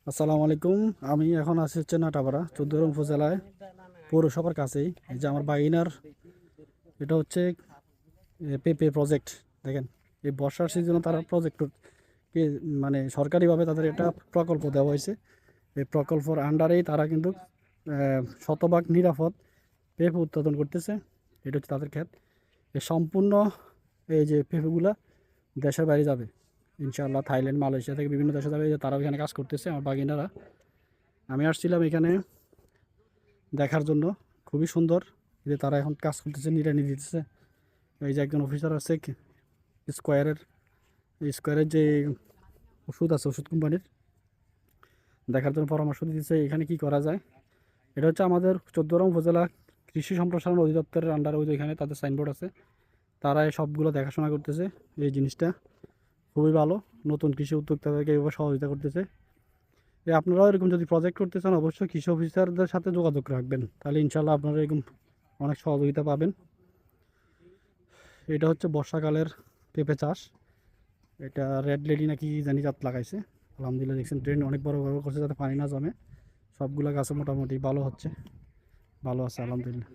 আসসালামু আলাইকুম। আমি এখন আছি হচ্ছে নাটাপাড়া 14 উপজেলায় পৌরসভার কাছেই। এই যে আমার বাগিনার, এটা হচ্ছে পেপে প্রজেক্ট। দেখেন, এই বর্ষার সিজনে তারা প্রজেক্ট কে মানে সরকারিভাবে তাদের এটা প্রকল্প দেওয়া হয়েছে। এই প্রকল্পের আন্ডারেই তারা কিন্তু শতভাগ নিরাপদ পেঁপে উৎপাদন করতেছে। এটা হচ্ছে তাদের ক্ষেত। এই সম্পূর্ণ এই যে পেঁপেগুলা দেশের বাইরে যাবে ইনশাআল্লাহ। থাইল্যান্ড, মালয়েশিয়া থেকে বিভিন্ন দেশে যাবে। এই যে তারা এখানে কাজ করতেছে আমার বাগিনারা। আমি আসছিলাম এখানে দেখার জন্য। খুবই সুন্দর যে তারা এখন কাজ করতেছে, নিড়ানি দিতেছে। এই যে একজন অফিসার আছে স্কোয়ারের, স্কোয়ারের যে ওষুধ আছে, ওষুধ কোম্পানির, দেখার জন্য পরামর্শ দিতেছে এখানে কি করা যায়। এটা হচ্ছে আমাদের 14 উপজেলা কৃষি সম্প্রসারণ অধিদপ্তরের আন্ডারে। ওই যে এখানে তাদের সাইনবোর্ড আছে, তারা এই সবগুলো দেখাশোনা করতেছে। এই জিনিসটা খুবই ভালো, নতুন কৃষি উদ্যোক্তাদেরকে এভাবে সহযোগিতা করতেছে। আপনারাও এরকম যদি প্রজেক্ট করতে চান অবশ্যই কৃষি অফিসারদের সাথে যোগাযোগ রাখবেন, তাহলে ইনশাল্লাহ আপনারা এরকম অনেক সহযোগিতা পাবেন। এটা হচ্ছে বর্ষাকালের পেঁপে চাষ। এটা রেড লেডি নাকি জানি জাত লাগাইছে। আলহামদুলিল্লাহ, দেখছেন ড্রেন অনেক বড় বড় করছে যাতে পানি না জমে। সবগুলো গাছে মোটামুটি ভালো হচ্ছে, ভালো আছে আলহামদুলিল্লাহ।